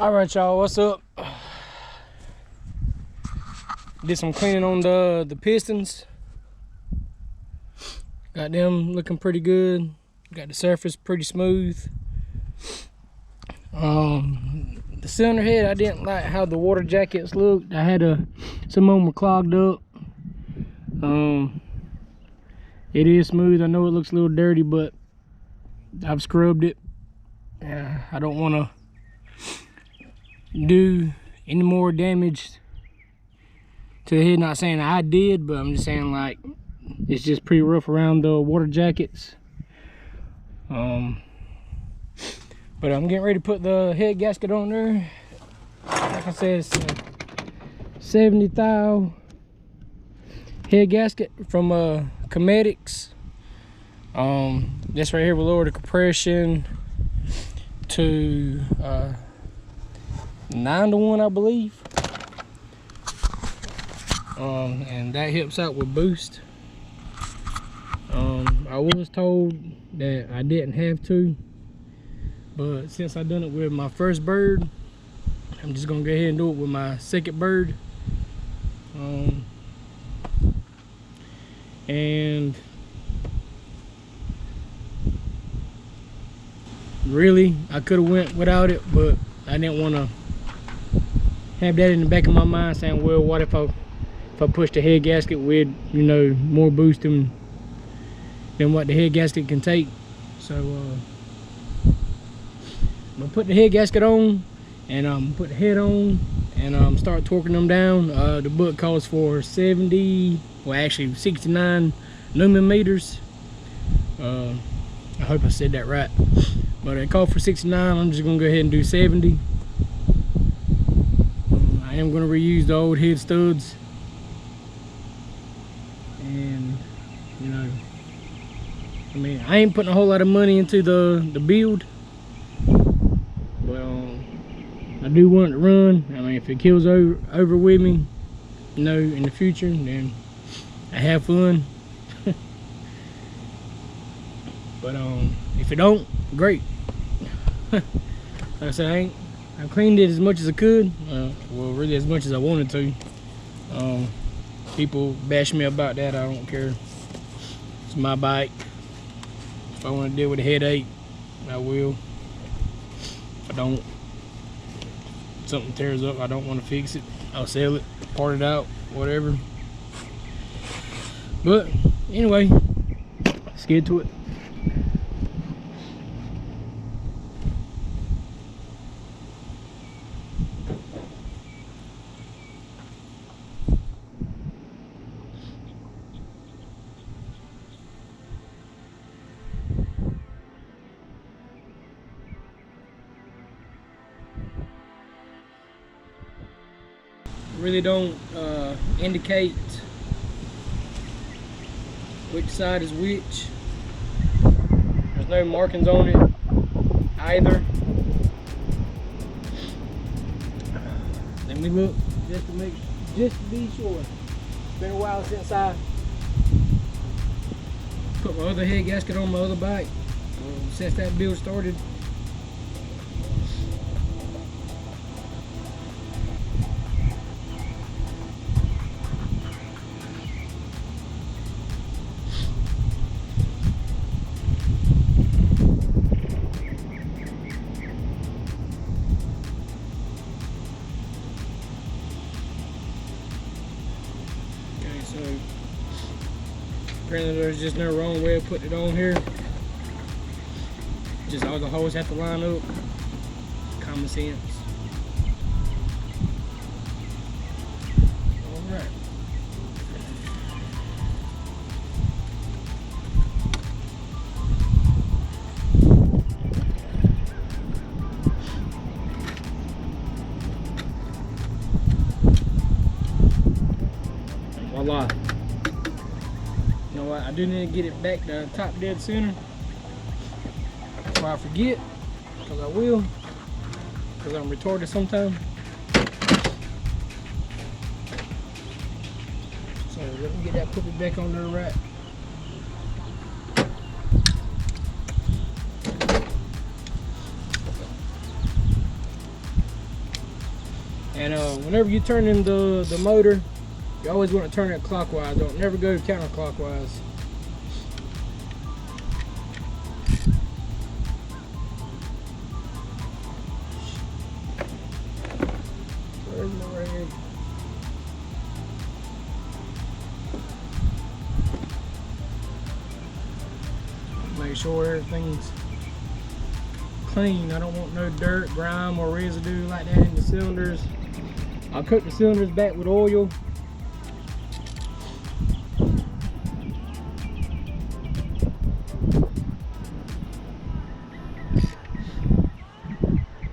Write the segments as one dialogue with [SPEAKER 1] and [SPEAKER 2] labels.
[SPEAKER 1] All right, y'all, what's up? Did some cleaning on the pistons. Got them looking pretty good. Got the surface pretty smooth. The cylinder head, I didn't like how the water jackets looked. I had some of them were clogged up. It is smooth. I know it looks a little dirty, but I've scrubbed it. I don't want to do any more damage to the head. Not saying I did, but I'm just saying like it's just pretty rough around the water jackets. But I'm getting ready to put the head gasket on there. Like I said, it's a 70 thou head gasket from Comedics. This right here will lower the compression to 9-to-1, I believe. And that helps out with boost. I was told that I didn't have to, but since I done it with my first bird, I'm just gonna go ahead and do it with my second bird. And really, I could have went without it, but I didn't want to have that in the back of my mind saying, well, what if I push the head gasket with, you know, more boost than what the head gasket can take. So I'm gonna put the head gasket on, and put the head on, and start torquing them down. The book calls for 70, well actually 69 Newman meters. I hope I said that right, but it called for 69. I'm just gonna go ahead and do 70. I am gonna reuse the old head studs, and you know, I mean, I ain't putting a whole lot of money into the build, but I do want it to run. I mean, if it kills over with me, you know, in the future, then I have fun. But if it don't, great. Like I said, I cleaned it as much as I could. Well, really as much as I wanted to. People bash me about that. I don't care. It's my bike. If I want to deal with a headache, I will. If I don't, something tears up, I don't want to fix it, I'll sell it, part it out, whatever. But anyway, let's get to it. Really don't indicate which side is which. There's no markings on it either. Let me look just to be sure. It's been a while since I put my other head gasket on my other bike. Since that build started. So apparently there's just no wrong way of putting it on here. Just all the holes have to line up. Common sense. Alright. Voila. You know what? I do need to get it back to top dead center before I forget, because I will, because I'm retarded sometimes. So let me get that puppy back on there right. And whenever you turn in the motor, you always want to turn it clockwise. Don't never go counterclockwise. Where's my red? Make sure everything's clean. I don't want no dirt, grime, or residue like that in the cylinders. I'll coat the cylinders back with oil.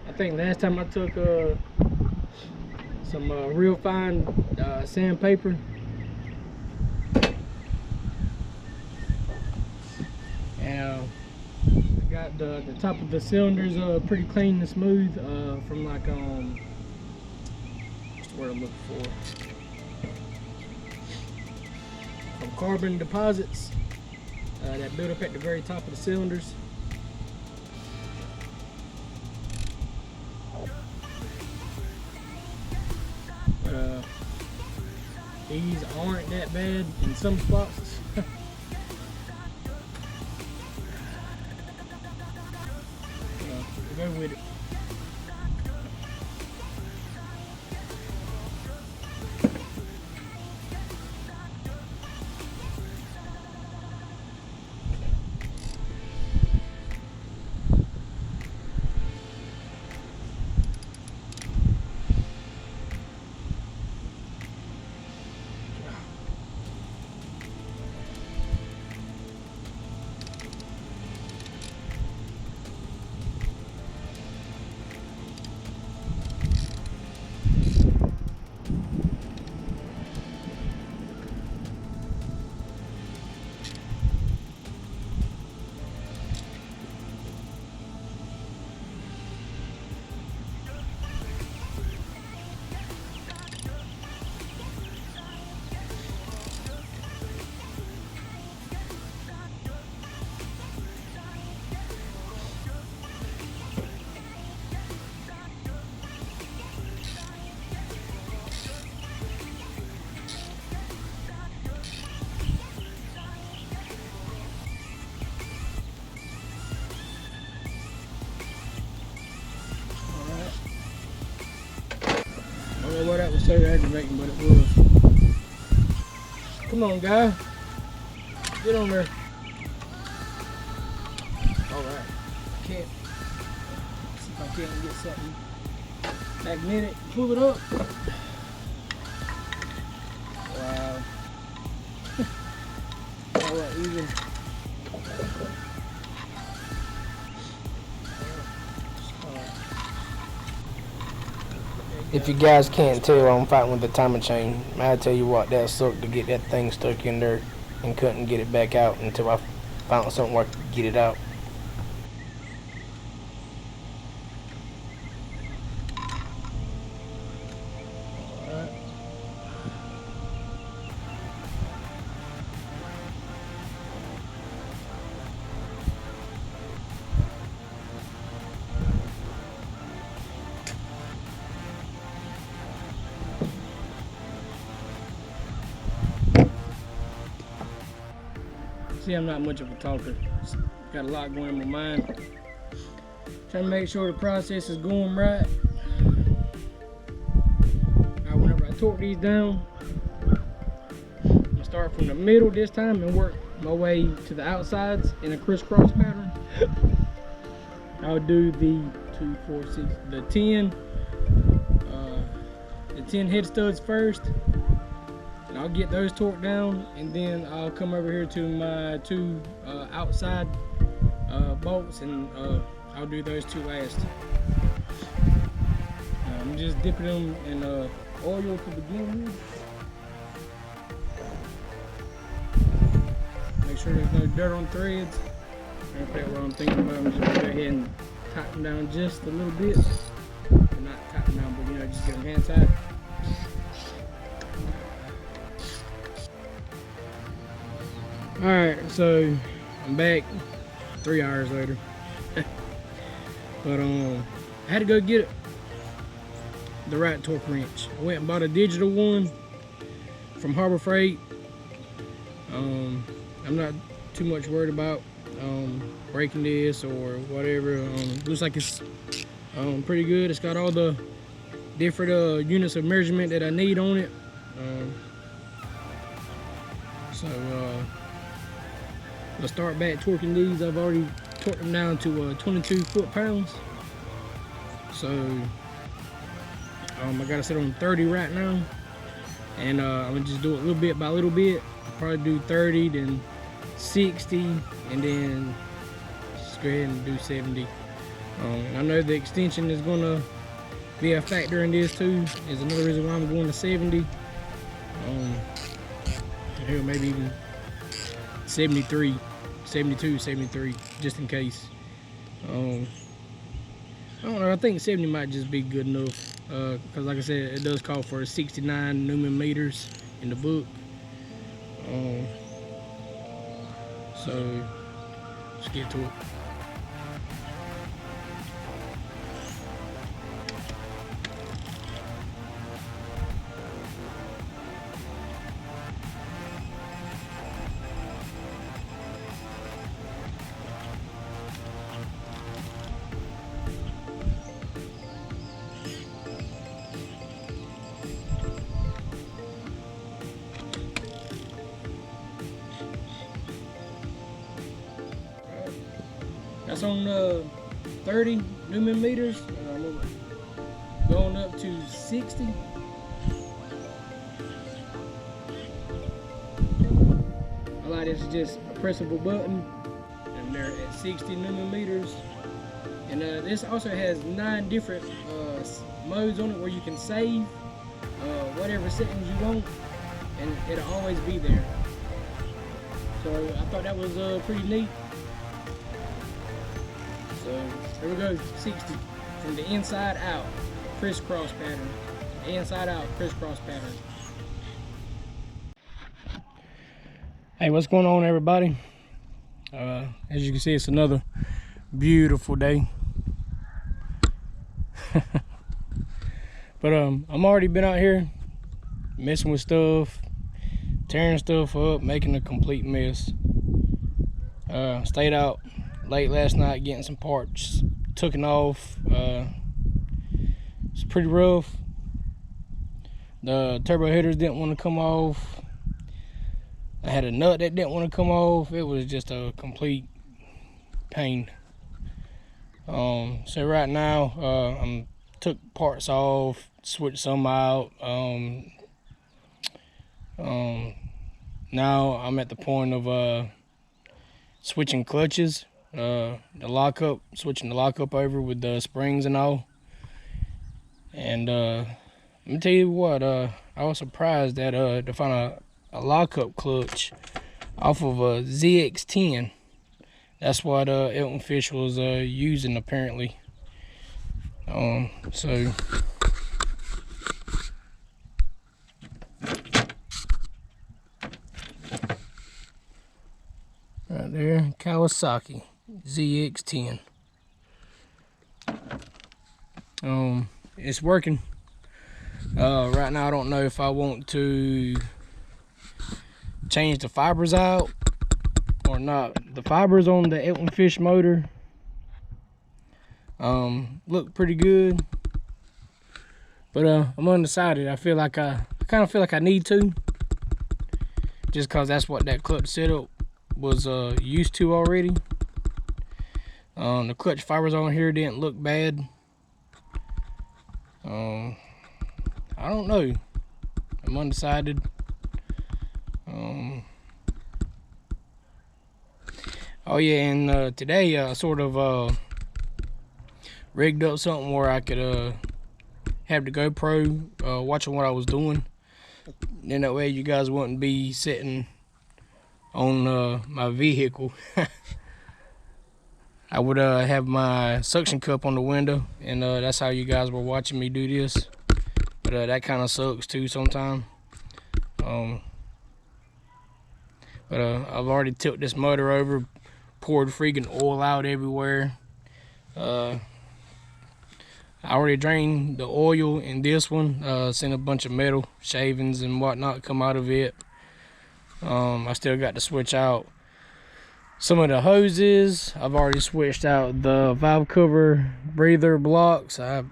[SPEAKER 1] I think last time I took some real fine sandpaper. And I got the top of the cylinders pretty clean and smooth from like what's the word I'm looking for? From carbon deposits that build up at the very top of the cylinders. But these aren't that bad in some spots. Go with it. I don't know why that was so aggravating, but it was. Come on, guy. Get on there. Alright. Can't. See if I can't get something magnetic. Pull it up. Wow. Alright, even. If you guys can't tell, I'm fighting with the timing chain. I tell you what, that sucked to get that thing stuck in there and couldn't get it back out until I found something where I could get it out. See, I'm not much of a talker. Just got a lot going in my mind. Trying to make sure the process is going right. Now, whenever I torque these down, I'm gonna start from the middle this time and work my way to the outsides in a crisscross pattern. I'll do the 2, 4, 6, the 10 head studs first. I'll get those torqued down, and then I'll come over here to my 2 outside bolts, and I'll do those 2 last. I'm just dipping them in oil to begin with. Make sure there's no dirt on threads. If that's what I'm thinking about, I'm just gonna go ahead and tighten them down just a little bit. Or not tighten down, but just get them hand tight. Alright, so I'm back 3 hours later. But I had to go get it. the right torque wrench. I went and bought a digital one from Harbor Freight. I'm not too much worried about breaking this or whatever. Looks like it's pretty good. It's got all the different units of measurement that I need on it. So I'll start back torquing these. I've already torqued them down to 22 foot-pounds. So I gotta set on 30 right now, and I'm gonna just do it little bit by little bit. Probably do 30, then 60, and then just go ahead and do 70. And I know the extension is gonna be a factor in this too. Is another reason why I'm going to 70. Hell, maybe even 73, 72, 73, just in case. I don't know, I think 70 might just be good enough, because like I said, it does call for 69 Newman meters in the book. So let's get to it. That's on 30 Newman meters. I'm going up to 60. A lot of this is just a pressable button, and they're at 60 Newman meters. And this also has 9 different modes on it where you can save whatever settings you want, and it'll always be there. So I thought that was pretty neat. So here we go, 60 from the inside out, crisscross pattern. Inside out, crisscross pattern. Hey, what's going on, everybody? As you can see, it's another beautiful day. But I'm already been out here messing with stuff, tearing stuff up, making a complete mess. Stayed out late last night getting some parts taken off. It's pretty rough. The turbo headers didn't want to come off. I had a nut that didn't want to come off. It was just a complete pain. So right now I'm took parts off, switched some out. Now I'm at the point of switching clutches. The lockup, switching the lockup over with the springs and all. And let me tell you what, I was surprised that to find a lockup clutch off of a ZX10. That's what Elton Fish was using apparently. So right there, Kawasaki ZX10. It's working. Right now I don't know if I want to change the fibers out or not. The fibers on the Elton Fish motor look pretty good, but I'm undecided. I kind of feel like I need to, just cause that's what that clutch setup was used to already. The clutch fibers on here didn't look bad. I don't know. I'm undecided. Oh yeah, and today I sort of rigged up something where I could have the GoPro watching what I was doing. Then that way you guys wouldn't be sitting on my vehicle. I would have my suction cup on the window, and that's how you guys were watching me do this. But that kind of sucks too sometimes. But I've already tipped this motor over, poured freaking oil out everywhere. I I already drained the oil in this one, sent a bunch of metal shavings and whatnot come out of it. I still got to switch out some of the hoses. I've already switched out the valve cover breather blocks. I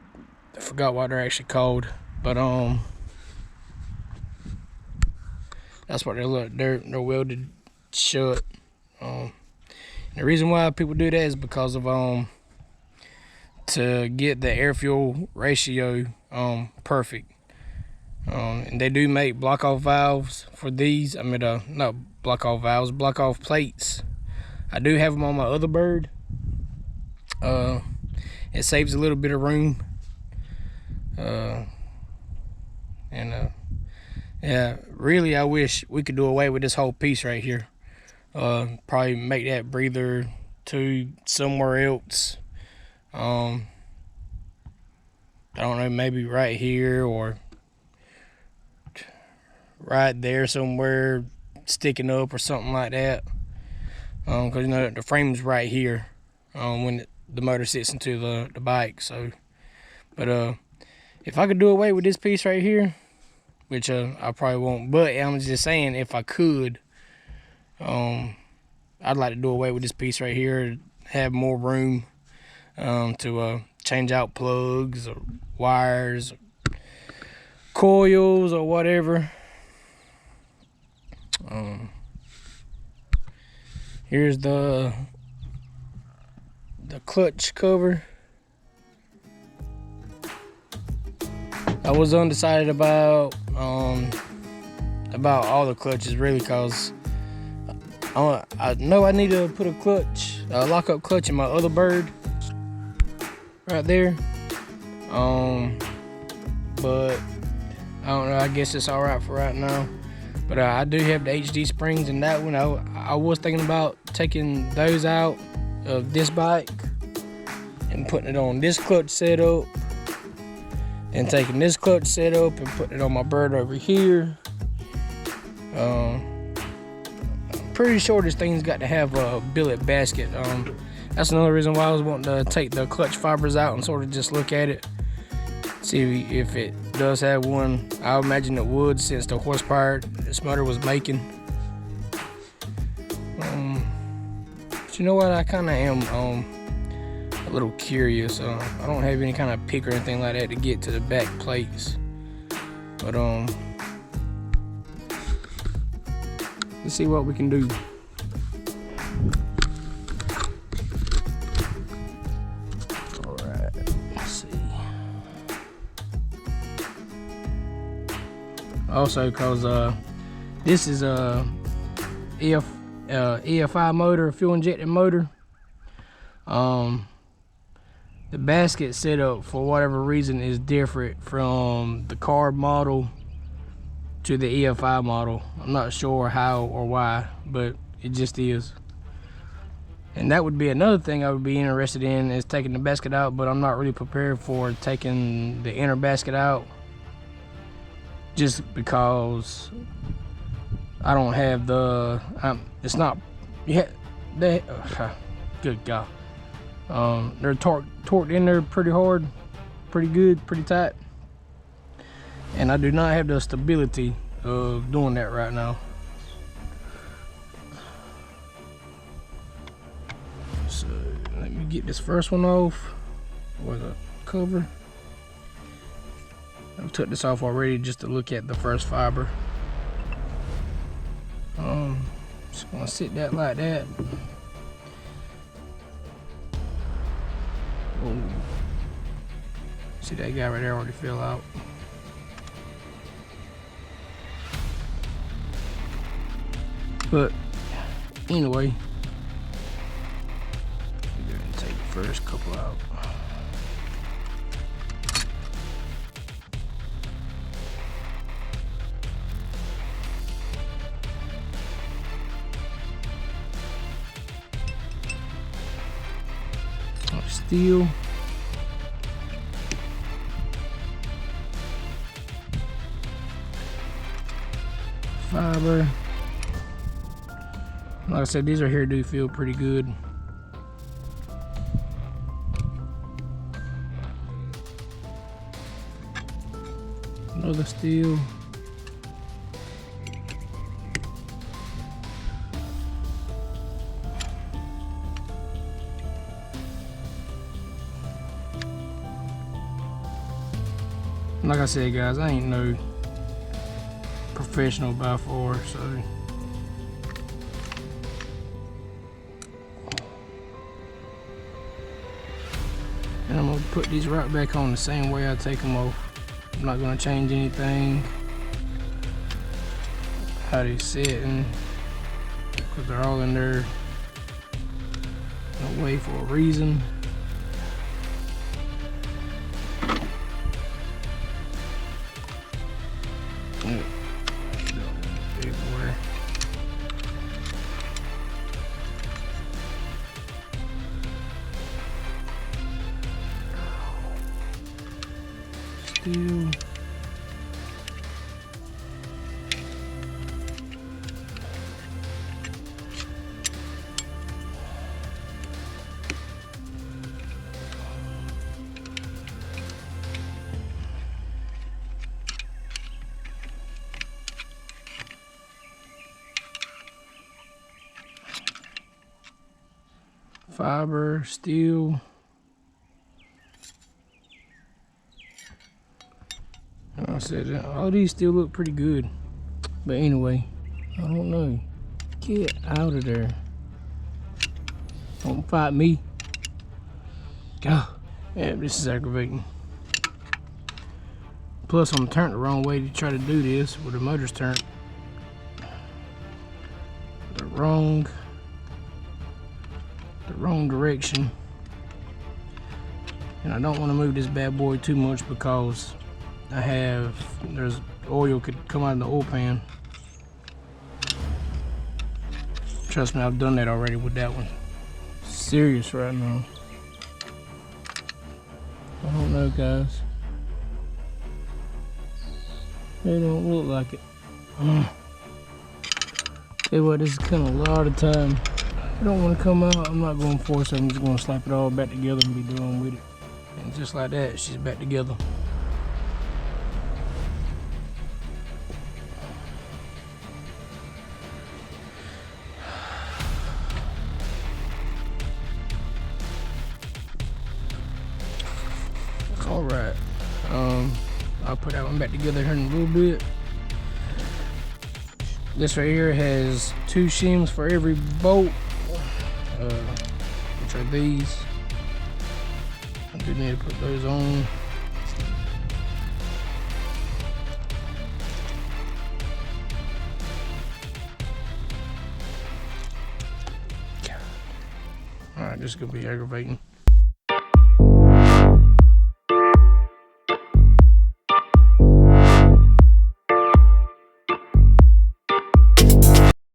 [SPEAKER 1] forgot what they're actually called, but that's what they look. They're welded shut. The reason why people do that is because of to get the air fuel ratio perfect. And they do make block off valves for these. I mean, not block off valves, block off plates. I do have them on my other bird. It saves a little bit of room. Yeah, really, I wish we could do away with this whole piece right here. Probably make that breather tube somewhere else. I don't know, maybe right here or right there somewhere, sticking up or something like that. Because you know the frame's right here when the motor sits into the bike. So, but if I could do away with this piece right here, which I probably won't, but I'm just saying if I could, I'd like to do away with this piece right here, have more room to change out plugs or wires, or coils or whatever. Here's the clutch cover. I was undecided about all the clutches really, cause I know I need to put a lockup clutch in my other bird right there. But I don't know, I guess it's all right for right now. But I do have the HD springs in that one. I was thinking about taking those out of this bike and putting it on this clutch setup, and taking this clutch setup and putting it on my bird over here. I'm pretty sure this thing's got to have a billet basket. That's another reason why I was wanting to take the clutch fibers out and sort of just look at it, see if it does have one. I imagine it would, since the horsepower this motor was making. But you know what, I kind of am a little curious. I don't have any kind of pick or anything like that to get to the back plates, but let's see what we can do. Also, cause this is a EFI motor, fuel injected motor. The basket setup, for whatever reason, is different from the carb model to the EFI model. I'm not sure how or why, but it just is. And that would be another thing I would be interested in, is taking the basket out, but I'm not really prepared for taking the inner basket out, just because I don't have the it's not yet. Good God, they're torqued in there pretty hard, pretty good, pretty tight, and I do not have the stability of doing that right now. So let me get this first one off, or the cover. I took this off already just to look at the first fiber. Just gonna sit that like that. Oh, see that guy right there already fell out. But anyway, we're gonna take the first couple out. Steel. Fiber. Like I said, these right here do feel pretty good. other steel. Like I said, guys, I ain't no professional by far, so and I'm gonna put these right back on the same way I take them off. I'm not gonna change anything how they sitting, because they're all in there in a way for a reason. Big boy. Steel. Fiber, steel. Like I said, all these still look pretty good. But anyway, I don't know. Get out of there. Don't fight me. God, yeah, this is aggravating. Plus, I'm turned the wrong way to try to do this, where the motor's turned the wrong direction. And I don't want to move this bad boy too much, because there's oil could come out of the oil pan. Trust me, I've done that already with that one. Serious right now. I don't know, guys. They don't look like it. Tell you what, this is kind of a lot of time. I don't want to come out. I'm not going to force it. I'm just going to slap it all back together and be done with it. And just like that, she's back together. All right. I'll put that one back together here in a little bit. This right here has 2 shims for every bolt, which are these. I do need to put those on. Alright, this is gonna be aggravating.